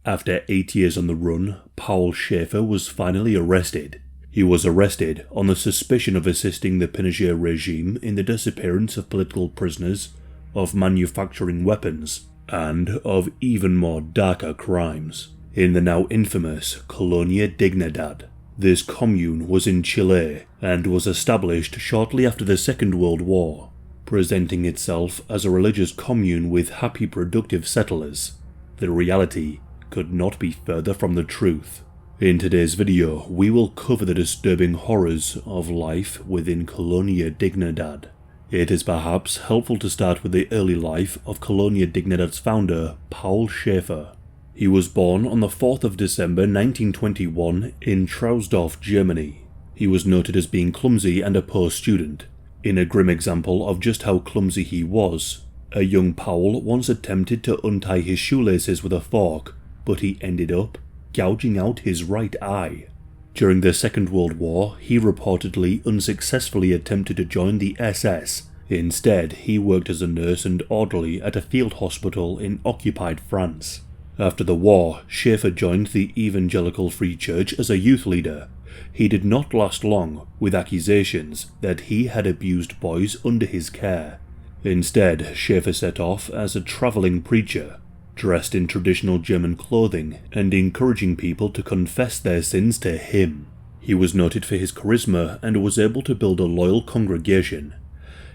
After 8 years on the run, Paul Schäfer was finally arrested. He was arrested on the suspicion of assisting the Pinochet regime in the disappearance of political prisoners, of manufacturing weapons, and of even more darker crimes. In the now infamous Colonia Dignidad. This commune was in Chile and was established shortly after the Second World War, presenting itself as a religious commune with happy productive settlers. The reality could not be further from the truth. In today's video, we will cover the disturbing horrors of life within Colonia Dignidad. It is perhaps helpful to start with the early life of Colonia Dignidad's founder, Paul Schäfer. He was born on the 4th of December 1921 in Troisdorf, Germany. He was noted as being clumsy and a poor student. In a grim example of just how clumsy he was, a young Paul once attempted to untie his shoelaces with a fork, but he ended up gouging out his right eye. During the Second World War, he reportedly unsuccessfully attempted to join the SS. Instead, he worked as a nurse and orderly at a field hospital in occupied France. After the war, Schäfer joined the Evangelical Free Church as a youth leader. He did not last long, with accusations that he had abused boys under his care. Instead, Schäfer set off as a travelling preacher, dressed in traditional German clothing and encouraging people to confess their sins to him. He was noted for his charisma and was able to build a loyal congregation.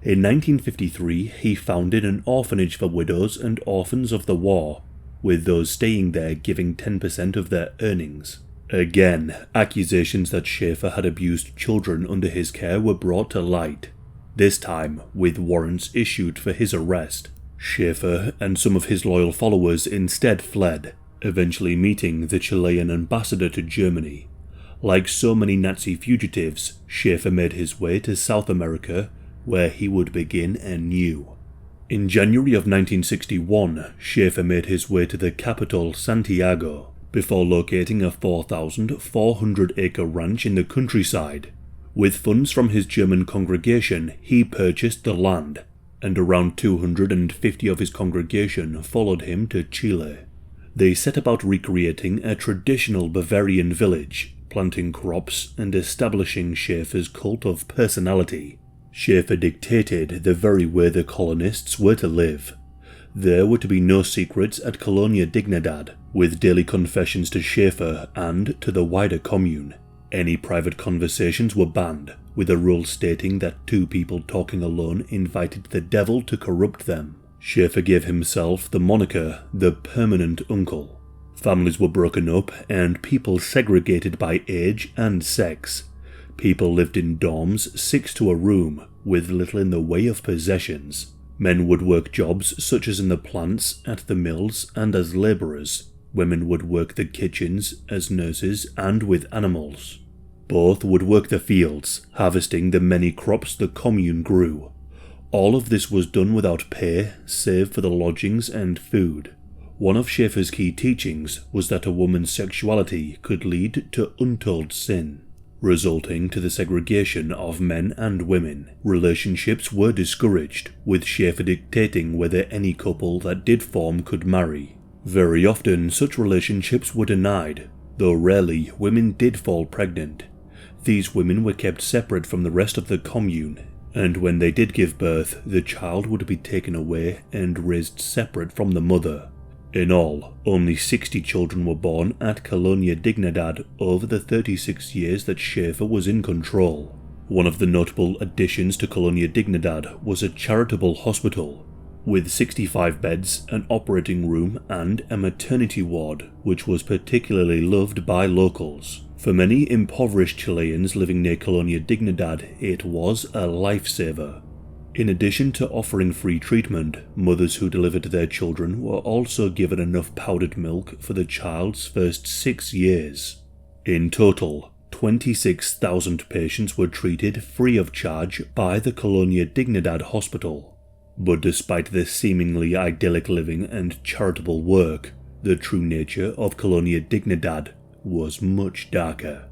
In 1953, he founded an orphanage for widows and orphans of the war, with those staying there giving 10% of their earnings. Again, accusations that Schäfer had abused children under his care were brought to light, this time with warrants issued for his arrest. Schäfer and some of his loyal followers instead fled, eventually meeting the Chilean ambassador to Germany. Like so many Nazi fugitives, Schäfer made his way to South America, where he would begin anew. In January of 1961, Schäfer made his way to the capital Santiago, before locating a 4,400-acre ranch in the countryside. With funds from his German congregation, he purchased the land, and around 250 of his congregation followed him to Chile. They set about recreating a traditional Bavarian village, planting crops and establishing Schäfer's cult of personality. Schäfer dictated the very way the colonists were to live. There were to be no secrets at Colonia Dignidad, with daily confessions to Schäfer and to the wider commune. Any private conversations were banned, with a rule stating that two people talking alone invited the devil to corrupt them. Schäfer gave himself the moniker the Permanent Uncle. Families were broken up and people segregated by age and sex. People lived in dorms 6 to a room, with little in the way of possessions. Men would work jobs such as in the plants, at the mills, and as labourers. Women would work the kitchens, as nurses, and with animals. Both would work the fields, harvesting the many crops the commune grew. All of this was done without pay, save for the lodgings and food. One of Schäfer's key teachings was that a woman's sexuality could lead to untold sin, resulting to the segregation of men and women. Relationships were discouraged, with Schäfer dictating whether any couple that did form could marry. Very often such relationships were denied, though rarely women did fall pregnant. These women were kept separate from the rest of the commune, and when they did give birth, the child would be taken away and raised separate from the mother. In all, only 60 children were born at Colonia Dignidad over the 36 years that Schäfer was in control. One of the notable additions to Colonia Dignidad was a charitable hospital, with 65 beds, an operating room, and a maternity ward, which was particularly loved by locals. For many impoverished Chileans living near Colonia Dignidad, it was a lifesaver. In addition to offering free treatment, mothers who delivered their children were also given enough powdered milk for the child's first 6 years. In total, 26,000 patients were treated free of charge by the Colonia Dignidad hospital. But despite this seemingly idyllic living and charitable work, the true nature of Colonia Dignidad was much darker.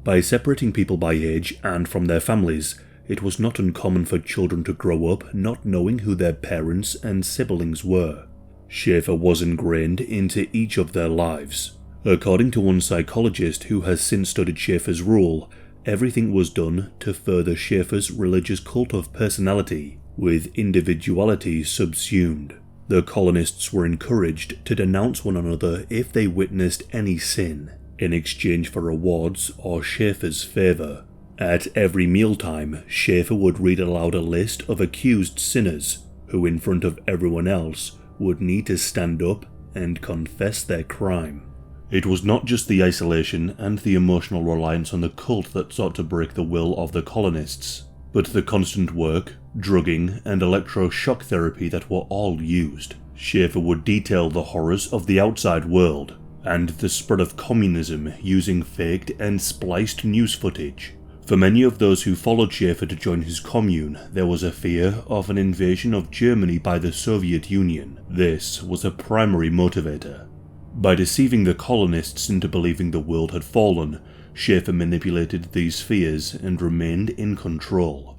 By separating people by age and from their families, it was not uncommon for children to grow up not knowing who their parents and siblings were. Schaefer was ingrained into each of their lives. According to one psychologist who has since studied Schaefer's rule, everything was done to further Schaefer's religious cult of personality, with individuality subsumed. The colonists were encouraged to denounce one another if they witnessed any sin, in exchange for rewards or Schaefer's favour. At every mealtime, Schaefer would read aloud a list of accused sinners, who in front of everyone else would need to stand up and confess their crime. It was not just the isolation and the emotional reliance on the cult that sought to break the will of the colonists, but the constant work, drugging, and electroshock therapy that were all used. Schaefer would detail the horrors of the outside world, and the spread of communism using faked and spliced news footage. For many of those who followed Schaefer to join his commune, there was a fear of an invasion of Germany by the Soviet Union. This was a primary motivator. By deceiving the colonists into believing the world had fallen, Schaefer manipulated these fears and remained in control.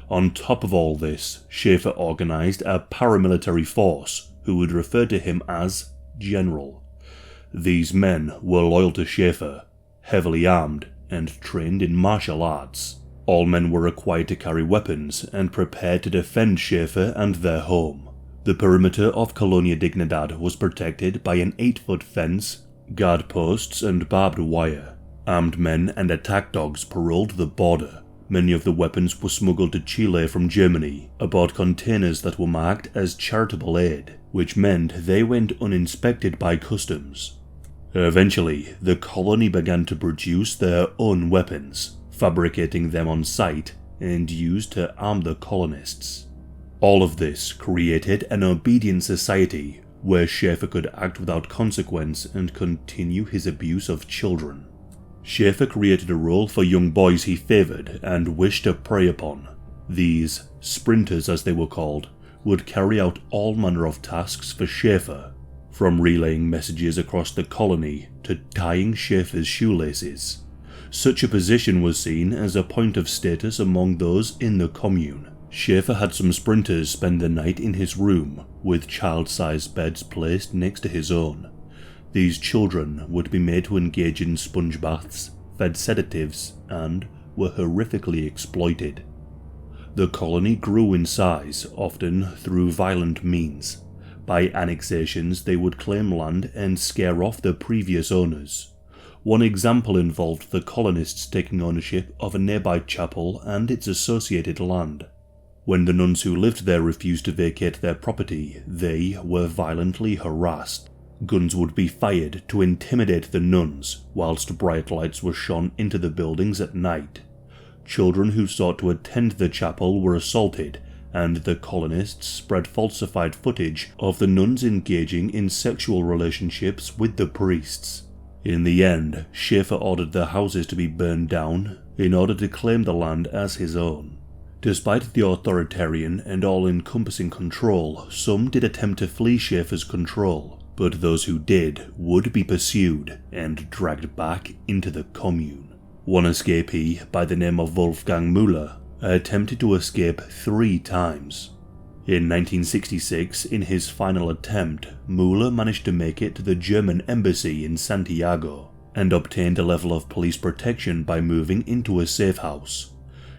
On top of all this, Schaefer organized a paramilitary force who would refer to him as General. These men were loyal to Schaefer, heavily armed, and trained in martial arts. All men were required to carry weapons and prepared to defend Schaefer and their home. The perimeter of Colonia Dignidad was protected by an 8-foot fence, guard posts, and barbed wire. Armed men and attack dogs patrolled the border. Many of the weapons were smuggled to Chile from Germany aboard containers that were marked as charitable aid, which meant they went uninspected by customs. Eventually, the colony began to produce their own weapons, fabricating them on site and used to arm the colonists. All of this created an obedient society where Schaefer could act without consequence and continue his abuse of children. Schaefer created a role for young boys he favoured and wished to prey upon. These sprinters, as they were called, would carry out all manner of tasks for Schaefer, from relaying messages across the colony to tying Schaefer's shoelaces. Such a position was seen as a point of status among those in the commune. Schaefer had some sprinters spend the night in his room, with child-sized beds placed next to his own. These children would be made to engage in sponge baths, fed sedatives, and were horrifically exploited. The colony grew in size, often through violent means. By annexations, they would claim land and scare off the previous owners. One example involved the colonists taking ownership of a nearby chapel and its associated land. When the nuns who lived there refused to vacate their property, they were violently harassed. Guns would be fired to intimidate the nuns, whilst bright lights were shone into the buildings at night. Children who sought to attend the chapel were assaulted, and the colonists spread falsified footage of the nuns engaging in sexual relationships with the priests. In the end, Schaefer ordered the houses to be burned down in order to claim the land as his own. Despite the authoritarian and all-encompassing control, some did attempt to flee Schaefer's control, but those who did would be pursued and dragged back into the commune. One escapee, by the name of Wolfgang Müller, attempted to escape 3 times. In 1966, in his final attempt, Müller managed to make it to the German embassy in Santiago, and obtained a level of police protection by moving into a safe house.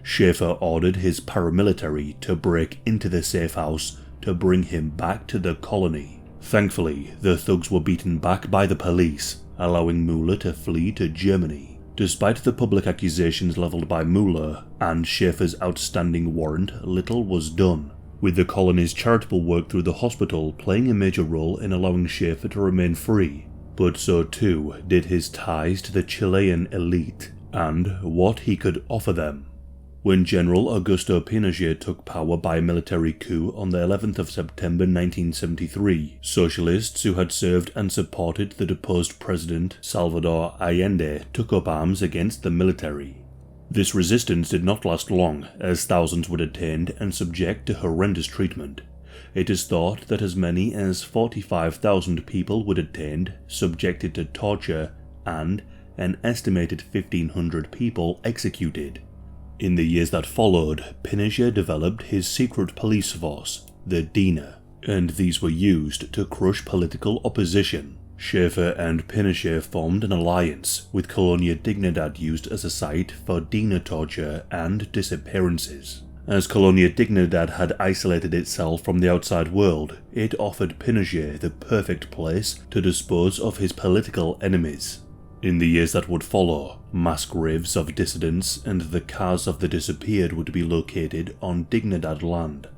Schäfer ordered his paramilitary to break into the safe house to bring him back to the colony. Thankfully, the thugs were beaten back by the police, allowing Müller to flee to Germany. Despite the public accusations levelled by Müller and Schäfer's outstanding warrant, little was done, with the colony's charitable work through the hospital playing a major role in allowing Schäfer to remain free, but so too did his ties to the Chilean elite and what he could offer them. When General Augusto Pinochet took power by a military coup on the 11th of September 1973, socialists who had served and supported the deposed president Salvador Allende took up arms against the military. This resistance did not last long, as thousands were detained and subject to horrendous treatment. It is thought that as many as 45,000 people were detained, subjected to torture, and an estimated 1,500 people executed. In the years that followed, Pinochet developed his secret police force, the DINA. and these were used to crush political opposition. Schaefer and Pinochet formed an alliance, with Colonia Dignidad used as a site for Dina torture and disappearances. As Colonia Dignidad had isolated itself from the outside world, it offered Pinochet the perfect place to dispose of his political enemies. In the years that would follow, mass graves of dissidents and the cars of the disappeared would be located on Dignidad land.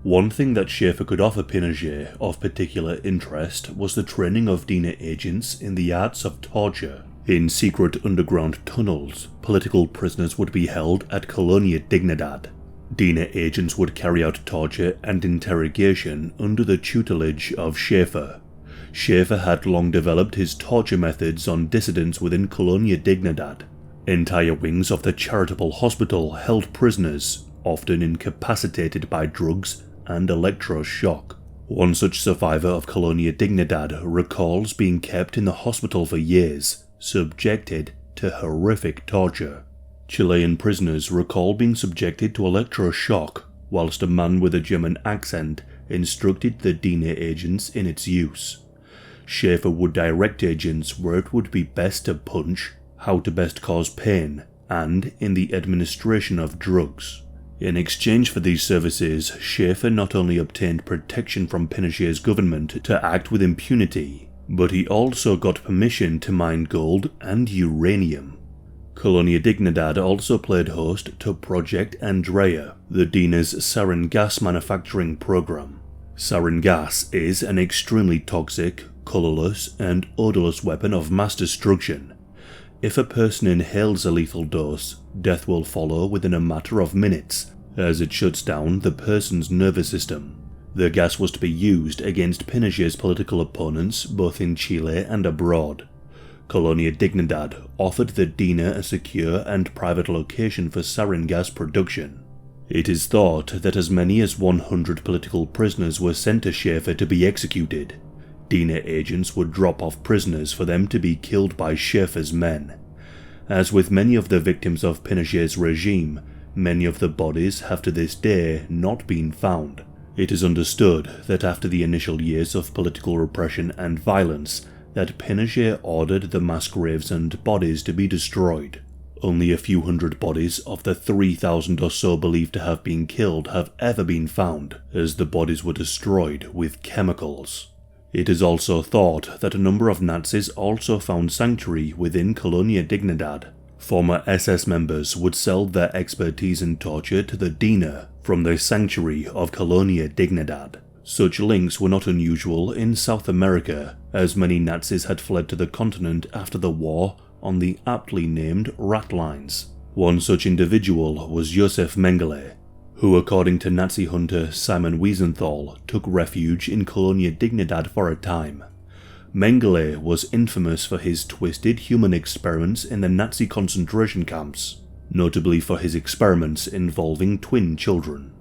One thing that Schaefer could offer Pinochet of particular interest was the training of Dina agents in the arts of torture. In secret underground tunnels, political prisoners would be held at Colonia Dignidad. Dina agents would carry out torture and interrogation under the tutelage of Schaefer. Schaefer had long developed his torture methods on dissidents within Colonia Dignidad. Entire wings of the charitable hospital held prisoners, often incapacitated by drugs and electroshock. One such survivor of Colonia Dignidad recalls being kept in the hospital for years, subjected to horrific torture. Chilean prisoners recall being subjected to electroshock, whilst a man with a German accent instructed the Dina agents in its use. Schaefer would direct agents where it would be best to punch, how to best cause pain, and in the administration of drugs. In exchange for these services, Schaefer not only obtained protection from Pinochet's government to act with impunity, but he also got permission to mine gold and uranium. Colonia Dignidad also played host to Project Andrea, the Dina's sarin gas manufacturing program. Sarin gas is an extremely toxic, colourless and odourless weapon of mass destruction. If a person inhales a lethal dose, death will follow within a matter of minutes, as it shuts down the person's nervous system. The gas was to be used against Pinochet's political opponents both in Chile and abroad. Colonia Dignidad offered the Dina a secure and private location for sarin gas production. It is thought that as many as 100 political prisoners were sent to Schaefer to be executed. Dina agents would drop off prisoners for them to be killed by Schaefer's men. As with many of the victims of Pinochet's regime, many of the bodies have to this day not been found. It is understood that after the initial years of political repression and violence, that Pinochet ordered the mass graves and bodies to be destroyed. Only a few hundred bodies of the 3,000 or so believed to have been killed have ever been found, as the bodies were destroyed with chemicals. It is also thought that a number of Nazis also found sanctuary within Colonia Dignidad. Former SS members would sell their expertise in torture to the Dina from the sanctuary of Colonia Dignidad. Such links were not unusual in South America, as many Nazis had fled to the continent after the war on the aptly named rat lines. One such individual was Josef Mengele, who according to Nazi hunter Simon Wiesenthal took refuge in Colonia Dignidad for a time. Mengele was infamous for his twisted human experiments in the Nazi concentration camps, notably for his experiments involving twin children.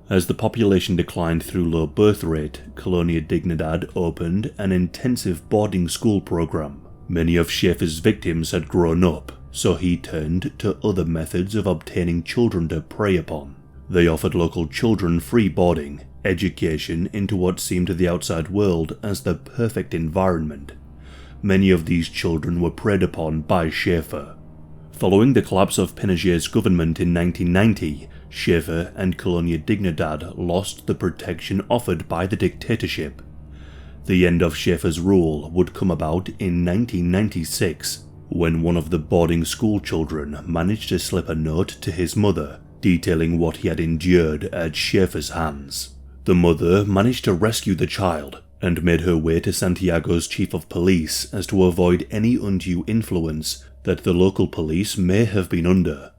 As the population declined through low birth rate, Colonia Dignidad opened an intensive boarding school program. Many of Schaefer's victims had grown up, so he turned to other methods of obtaining children to prey upon. They offered local children free boarding, education into what seemed to the outside world as the perfect environment. Many of these children were preyed upon by Schaefer. Following the collapse of Pinochet's government in 1990, Schaefer and Colonia Dignidad lost the protection offered by the dictatorship. The end of Schaefer's rule would come about in 1996, when one of the boarding school children managed to slip a note to his mother detailing what he had endured at Schaefer's hands. The mother managed to rescue the child and made her way to Santiago's chief of police as to avoid any undue influence that the local police may have been under.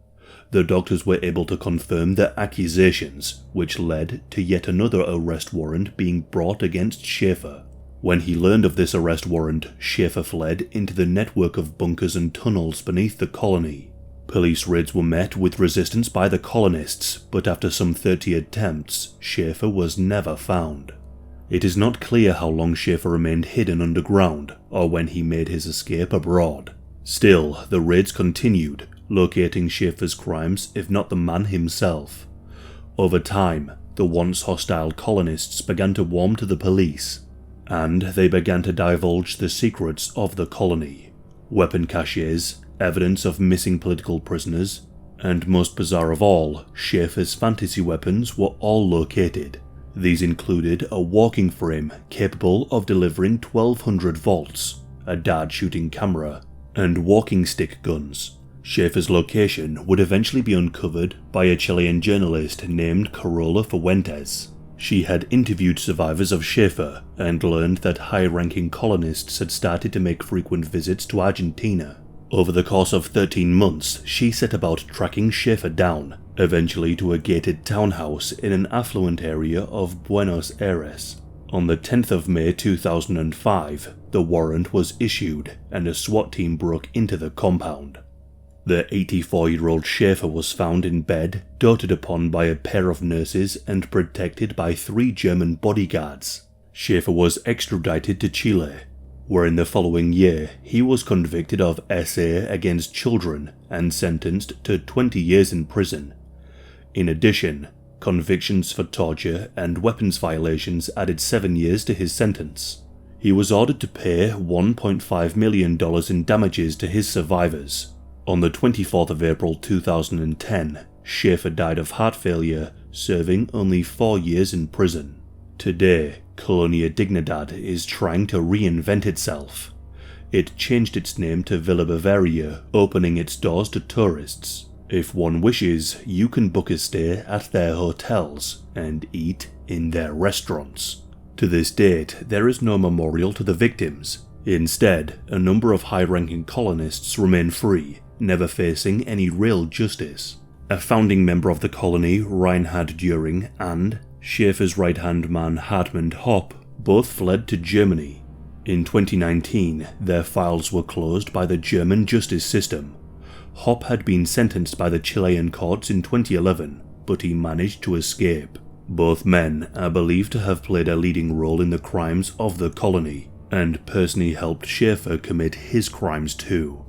The doctors were able to confirm the accusations, which led to yet another arrest warrant being brought against Schaefer. When he learned of this arrest warrant, Schaefer fled into the network of bunkers and tunnels beneath the colony. Police raids were met with resistance by the colonists, but after some 30 attempts, Schaefer was never found. It is not clear how long Schaefer remained hidden underground, or when he made his escape abroad. Still, the raids continued, locating Schaefer's crimes if not the man himself. Over time, the once hostile colonists began to warm to the police, and they began to divulge the secrets of the colony. Weapon caches, evidence of missing political prisoners, and most bizarre of all, Schaefer's fantasy weapons were all located. These included a walking frame capable of delivering 1200 volts, a dart shooting camera, and walking stick guns. Schaefer's location would eventually be uncovered by a Chilean journalist named Carola Fuentes. She had interviewed survivors of Schäfer and learned that high-ranking colonists had started to make frequent visits to Argentina. Over the course of 13 months, she set about tracking Schäfer down, eventually to a gated townhouse in an affluent area of Buenos Aires. On the 10th of May 2005, the warrant was issued and a SWAT team broke into the compound. The 84-year-old Schäfer was found in bed, doted upon by a pair of nurses and protected by 3 German bodyguards. Schäfer was extradited to Chile, where in the following year he was convicted of SA against children and sentenced to 20 years in prison. In addition, convictions for torture and weapons violations added 7 years to his sentence. He was ordered to pay $1.5 million in damages to his survivors. On the 24th of April 2010, Schäfer died of heart failure, serving only 4 years in prison. Today, Colonia Dignidad is trying to reinvent itself. It changed its name to Villa Bavaria, opening its doors to tourists. If one wishes, you can book a stay at their hotels and eat in their restaurants. To this date, there is no memorial to the victims. Instead, a number of high-ranking colonists remain free, never facing any real justice. A founding member of the colony, Reinhard Düring, and Schäfer's right-hand man Hartmut Hopp both fled to Germany. In 2019, their files were closed by the German justice system. Hopp had been sentenced by the Chilean courts in 2011, but he managed to escape. Both men are believed to have played a leading role in the crimes of the colony, and personally helped Schäfer commit his crimes too.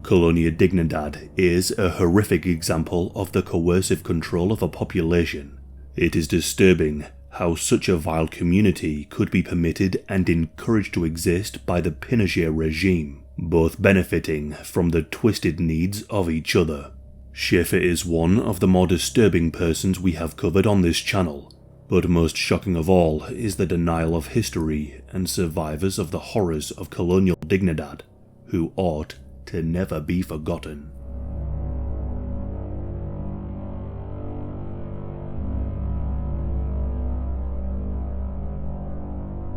Colonia Dignidad is a horrific example of the coercive control of a population. It is disturbing how such a vile community could be permitted and encouraged to exist by the Pinochet regime, both benefiting from the twisted needs of each other. Schäfer is one of the more disturbing persons we have covered on this channel, but most shocking of all is the denial of history and survivors of the horrors of colonial Dignidad, who ought to never be forgotten.